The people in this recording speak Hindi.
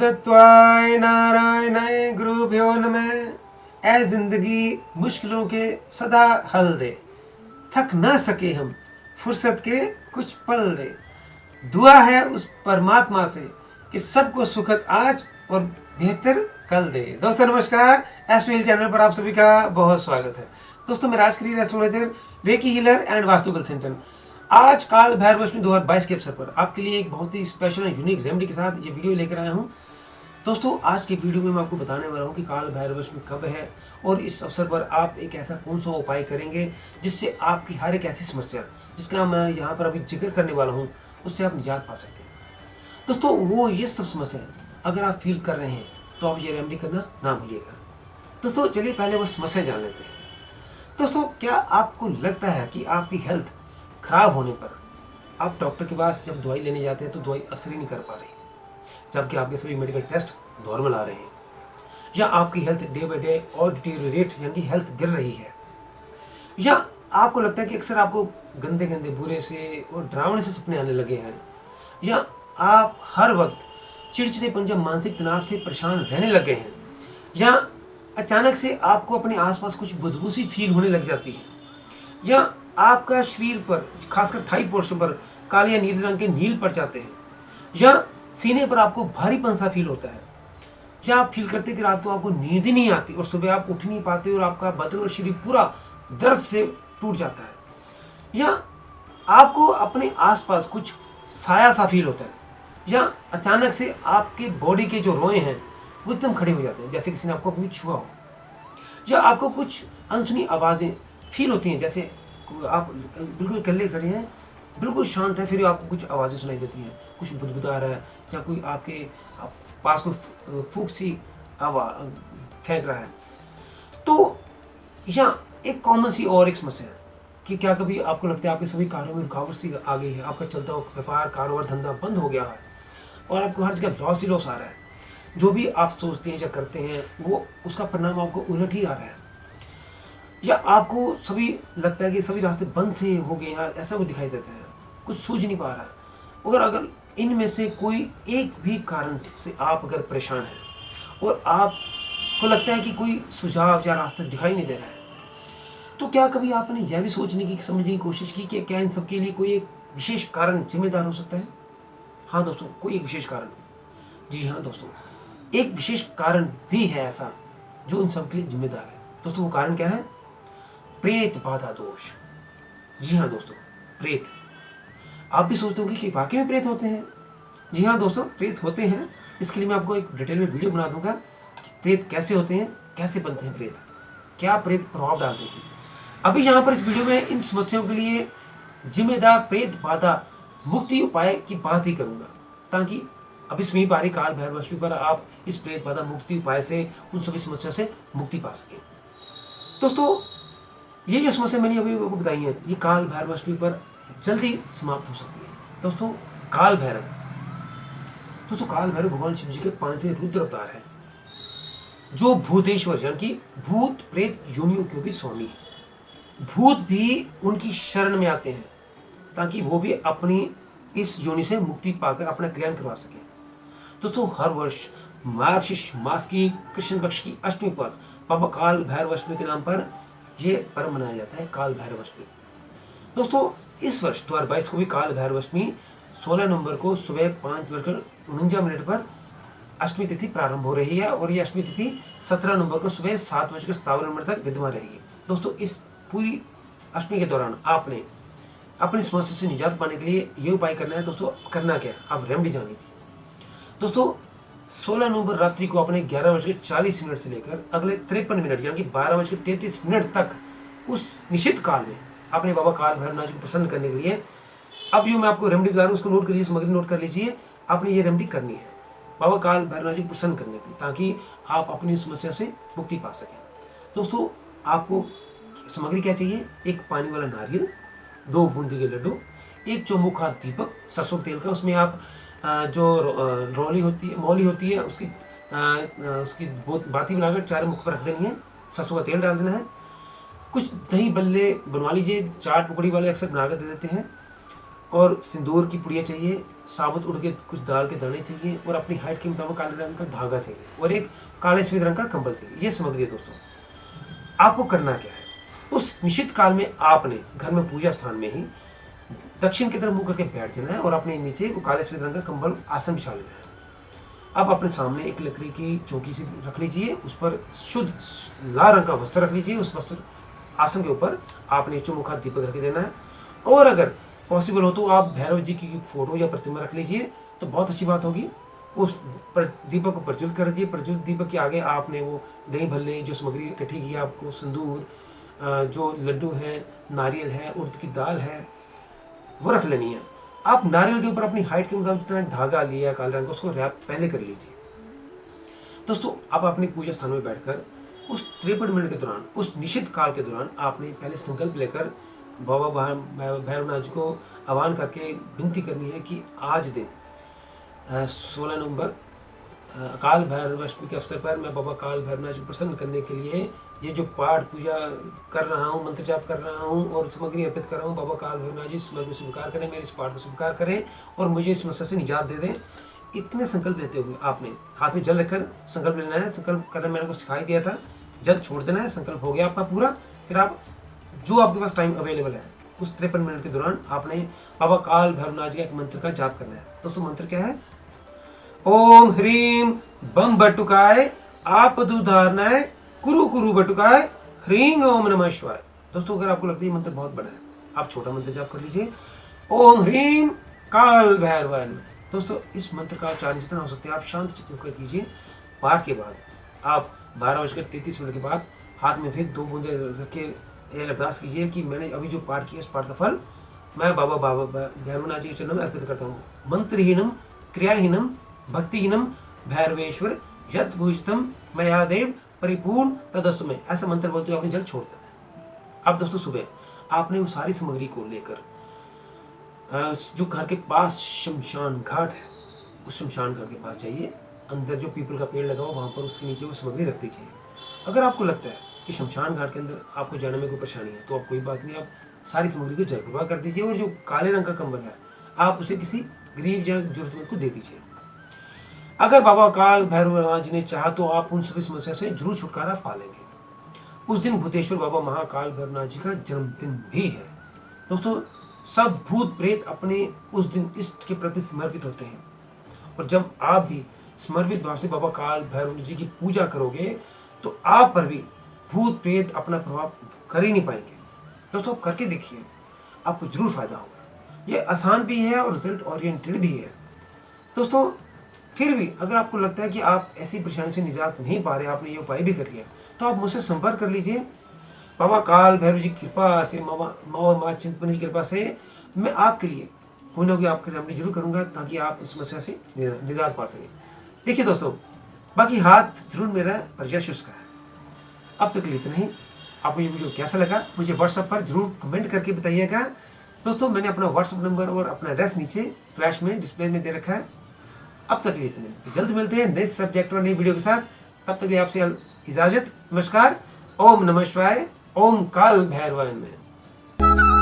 तत्वाय नारायणाय गुरुभ्यो नमः। ऐ जिंदगी मुश्किलों के सदा हल दे, थक ना सके हम फुर्सत के कुछ पल दे। दुआ है उस परमात्मा से कि सबको सुखद आज और बेहतर कल दे। दोस्तों नमस्कार, एसवीएल चैनल पर आप सभी का बहुत स्वागत है। दोस्तों मैं Rajkriya astrologer, Reiki healer and vastu consultant. आज काल भैरव अष्टमी 2022 के अवसर पर आपके लिए एक बहुत ही स्पेशल और यूनिक रेमेडी के साथ ये वीडियो लेकर आया हूँ। दोस्तों आज के वीडियो में मैं आपको बताने वाला हूँ कि काल भैरव अष्टमी कब है और इस अवसर पर आप एक ऐसा कौन सा उपाय करेंगे जिससे आपकी हर एक ऐसी समस्या जिसका मैं यहाँ पर अभी जिक्र करने वाला हूँ उससे आप निजात पा सकते हैं। दोस्तों वो ये सब समस्या अगर आप फील कर रहे हैं तो आप ये रेमेडी करना ना भूलिएगा। दोस्तों चलिए पहले वो समस्या जान लेते हैं। दोस्तों क्या आपको लगता है कि आपकी हेल्थ खराब होने पर आप डॉक्टर के पास जब दवाई लेने जाते हैं तो दवाई असर ही नहीं कर पा रही, जबकि आपके सभी मेडिकल टेस्ट नॉर्मल आ रहे हैं, या आपकी हेल्थ डे बाय डे और डिटेरियोरेट यानी कि हेल्थ गिर रही है, या आपको लगता है कि अक्सर आपको गंदे गंदे बुरे से और डरावने से सपने आने लगे हैं, या आप हर वक्त चिड़चिड़ेपन या मानसिक तनाव से परेशान रहने लगे हैं, या अचानक से आपको अपने आसपास कुछ बदबू सी फील होने लग जाती है, या आपका शरीर पर खासकर थाई पोर्शन पर काले या नीले रंग के नील पड़ जाते हैं, या सीने पर आपको भारीपन सा फील होता है, या आप फील करते हैं कि रात को आपको नींद ही नहीं आती और सुबह आप उठ नहीं पाते और आपका बदन और शरीर पूरा दर्द से टूट जाता है, या आपको अपने आसपास कुछ साया सा फील होता है, या अचानक से आपके बॉडी के जो रोए हैं वो एकदम खड़े हो जाते हैं जैसे किसी ने आपको अपनी छुआ हो, या आपको कुछ अनसुनी आवाज़ें फील होती हैं जैसे आप बिल्कुल अकेले खड़े हैं, बिल्कुल शांत है, फिर आपको कुछ आवाज़ें सुनाई देती हैं, कुछ बुदबुदा रहा है या कोई आपके पास कोई फूंक सी आवाज़ फेंक रहा है। तो या एक कॉमन सी और एक समस्या है कि क्या कभी आपको लगता है आपके सभी कार्यों में रुकावट सी आ गई है, आपका चलता हुआ व्यापार कारोबार धंधा बंद हो गया है और आपको हर जगह लॉस ही लॉस आ रहा है, जो भी आप सोचते हैं या करते हैं वो उसका परिणाम आपको उलट ही आ रहा है, या आपको सभी लगता है कि सभी रास्ते बंद से हो गए हैं, ऐसा कुछ दिखाई देता है, कुछ सूझ नहीं पा रहा है। अगर इनमें से कोई एक भी कारण से आप अगर परेशान हैं और आपको लगता है कि कोई सुझाव या रास्ता दिखाई नहीं दे रहा है, तो क्या कभी आपने यह भी सोचने की समझने की कोशिश की कि क्या इन सब के लिए कोई एक विशेष कारण जिम्मेदार हो सकता है? हाँ दोस्तों, कोई एक विशेष कारण। जी हाँ दोस्तों, एक विशेष कारण भी है ऐसा जो इन सब के लिए जिम्मेदार है। दोस्तों वो कारण क्या है? प्रेत बाधा दोष। जी हाँ दोस्तों, प्रेत। आप भी सोचते होंगे कि वाकई में प्रेत होते हैं। जी हाँ दोस्तों, प्रेत होते हैं। इसके लिए मैं आपको एक डिटेल में वीडियो बना दूंगा कि प्रेत कैसे होते हैं, कैसे बनते हैं प्रेत, क्या प्रेत प्रभाव डालते हैं। अभी यहाँ पर इस वीडियो में इन समस्याओं के लिए जिम्मेदार प्रेत बाधा मुक्ति उपाय की बात ही करूँगा, ताकि अब इस बारी काल भैरव अष्टमी पर आप इस प्रेत बाधा मुक्ति उपाय से उन सभी समस्याओं से मुक्ति पा सकें। दोस्तों ये जो समस्या मैंने अभी आपको बताई है ये काल भैरव अष्टमी पर जल्दी समाप्त हो सकती है। दोस्तों काल भैरव भगवान शिव जी के 5वें रुद्र अवतार है, जो भूतेश्वर यानी कि भूत प्रेत योनियों के भी स्वामी है। भूत भी उनकी शरण में आते हैं ताकि वो भी अपनी इस योनि से मुक्ति पाकर अपना कल्याण करवा सके। दोस्तों हर वर्ष मार्गशीर्ष मास की कृष्ण पक्ष की अष्टमी पर बाबा काल भैरव अष्टमी के नाम पर ये पर्व मनाया जाता है, काल भैरव अष्टमी। दोस्तों इस वर्ष 2022 को भी काल भैरव अष्टमी 16 नवंबर को सुबह 5:49 पर अष्टमी तिथि प्रारंभ हो रही है और ये अष्टमी तिथि 17 नवंबर को सुबह 7:57 तक विद्यमान रहेगी। दोस्तों इस पूरी अष्टमी के दौरान आपने अपनी समस्या से निजात पाने के लिए ये उपाय करना है। दोस्तों करना क्या, आप रेमेडी जान लीजिए। दोस्तों 16 नवंबर रात्रि को अपने 11:40 से लेकर अगले 53 मिनट यानी कि 12:33 तक उस निश्चित काल में अपने बाबा काल भैरवनाथ जी को प्रसन्न करने के लिए, अब जो मैं आपको रेमेडी बता रहा हूँ उसको नोट कर लीजिए, सामग्री नोट कर लीजिए। आपने ये रेमेडी करनी है बाबा काल भैरवनाथ जी को प्रसन्न करने के लिए, ताकि आप अपनी समस्या से मुक्ति पा सकें। दोस्तों आपको सामग्री क्या चाहिए? एक पानी वाला नारियल, 2 बूंदी के लड्डू, एक चौमुखा दीपक सरसों तेल का, उसमें आप जो मौली होती है उसकी बाती बनाकर 4 मुख पर रख देनी है, सरसों का तेल डाल देना है, कुछ दही बल्ले बनवा लीजिए, चाट पकौड़ी वाले अक्सर बनाकर दे देते हैं, और सिंदूर की पुड़िया चाहिए, साबुत उड़ के कुछ दाल के दाने चाहिए और अपनी हाइट के मुताबिक काले रंग का धागा चाहिए और एक काले सफेद रंग का कंबल चाहिए। ये सामग्री है दोस्तों। आपको करना क्या है, उस निश्चित काल में आपने घर में पूजा स्थान में ही दक्षिण की तरफ मुंह करके बैठ जाना है और अपने नीचे वो काले सफेद रंग का कंबल आसन बिछा लेना है। अब अपने सामने एक लकड़ी की चौकी सी रख लीजिए, उस पर शुद्ध लाल रंग का वस्त्र रख लीजिए। उस वस्त्र आसन के ऊपर आपने चौमुखा दीपक रख देना है और अगर पॉसिबल हो तो आप भैरव जी की फोटो या प्रतिमा रख लीजिए तो बहुत अच्छी बात होगी। उस पर दीपक को प्रज्वलित कर दिए। प्रज्वलित दीपक के आगे आपने वो दही भल्ले जो सामग्री इकट्ठी की है, आपको सिंदूर, जो लड्डू है, नारियल है, उड़द की दाल है, वो रख लेनी है। आप नारियल के ऊपर अपनी हाइट के मुताबिक जितना धागा लिया काले रंग का उसको रैप पहले कर लीजिए। दोस्तों आप अपने पूजा स्थान में बैठकर उस 53 मिनट के दौरान, उस निश्चित काल के दौरान आपने पहले संकल्प लेकर बाबा भैरवनाथ जी को आह्वान करके विनती करनी है कि आज दिन 16 नवंबर काल भैरव अष्टमी के अवसर पर मैं बाबा काल भैरवनाथ जी को प्रसन्न करने के लिए ये जो पाठ पूजा कर रहा हूँ, मंत्र जाप कर रहा हूँ और सामग्री अर्पित कर रहा हूँ, बाबा काल भैरवनाथ जी इस समग्र को स्वीकार करें, मेरे इस पाठ को स्वीकार करें और मुझे इस समस्या से निजात दे दें। इतने संकल्प लेते हुए आपने हाथ में जल रखकर संकल्प लेना है। संकल्प करना मैंने आपको सिखाई दिया था, जल छोड़ देना है। संकल्प हो गया आपका पूरा। फिर आप जो आपके पास टाइम अवेलेबल है उस 53 मिनट के दौरान आपने बाबा काल भैरवनाथ जी का एक मंत्र का जाप करना है। दोस्तों मंत्र क्या है? ओम ह्रीम बम बटुकाय आप दुधारनाय कुरु कुरु बटुकाय ह्रीं ओम नमः शिवाय। दोस्तों अगर आपको लगता है ये मंत्र बहुत बड़ा है, आप छोटा मंत्र जाप कर लीजिए, ओम ह्रीम काल भैरवाय नमः। दोस्तों इस मंत्र का उच्चारण जितना हो सकता है आप शांत चित्त होकर कीजिए। पाठ के बाद आप 12:33 के बाद हाथ में फिर 2 बूंदे रख के अरदास कीजिए कि मैंने अभी जो पाठ किया उस पाठ का फल मैं बाबा भैरवनाथ जी के चरणों में अर्पित करता हूँ। मंत्रहीनम क्रियाहीनम भक्तिहीनम भैरवेश्वर यत भूषितम मयादेव परिपूर्ण तदस्तु में, ऐसा मंत्र बोलते हुए आपने जल छोड़ देना है। अब दोस्तों सुबह आपने वो सारी सामग्री को लेकर जो घर के पास शमशान घाट है उस शमशान घाट के पास जाइए। अंदर जो पीपल का पेड़ लगा हो वहाँ पर उसके नीचे वो सामग्री रख दीजिए। अगर आपको लगता है कि शमशान घाट के अंदर आपको जाने में कोई परेशानी है तो आप कोई बात नहीं, आप सारी सामग्री को जल प्रवाह कर दीजिए और जो काले रंग का कंबल है आप उसे किसी गरीब या जरूरतमंद को दे दीजिए। अगर बाबा काल भैरवनाथ जी ने चाहा तो आप उन सभी समस्या से जरूर छुटकारा पा लेंगे। उस दिन भूतेश्वर बाबा महाकाल भैरवनाथ जी का जन्मदिन भी है। दोस्तों सब भूत प्रेत अपने उस दिन इष्ट के प्रति समर्पित होते हैं और जब आप भी समर्पित भाव से बाबा काल भैरव जी की पूजा करोगे तो आप पर भी भूत प्रेत अपना प्रभाव कर ही नहीं पाएंगे। दोस्तों आप करके देखिए, आपको जरूर फायदा होगा। ये आसान भी है और रिजल्ट ओरिएंटेड भी है। दोस्तों फिर भी अगर आपको लगता है कि आप ऐसी परेशानी से निजात नहीं पा रहे, आपने ये उपाय भी कर लिया, तो आप मुझसे संपर्क कर लीजिए। बाबा काल भैरव जी की कृपा से, माँ चिंतपूर्णी की कृपा से मैं आपके लिए कोई ना कोई आपके रेमेडी जरूर करूँगा ताकि आप इस समस्या से निजात पा सकें। देखिए दोस्तों बाकी हाथ जरूर मेरा परिचय शुष्क है। अब तक इतना ही। आपको ये वीडियो कैसा लगा मुझे व्हाट्सएप पर जरूर कमेंट करके बताइएगा। दोस्तों मैंने अपना व्हाट्सएप नंबर और अपना एड्रेस नीचे फ्लैश में डिस्प्ले में दे रखा है। अब तक इतने, तो जल्द मिलते हैं नए सब्जेक्ट और नई वीडियो के साथ। तब तक आपसे इजाजत। नमस्कार। ओम नमः शिवाय। ओम काल भैरवाय नमः।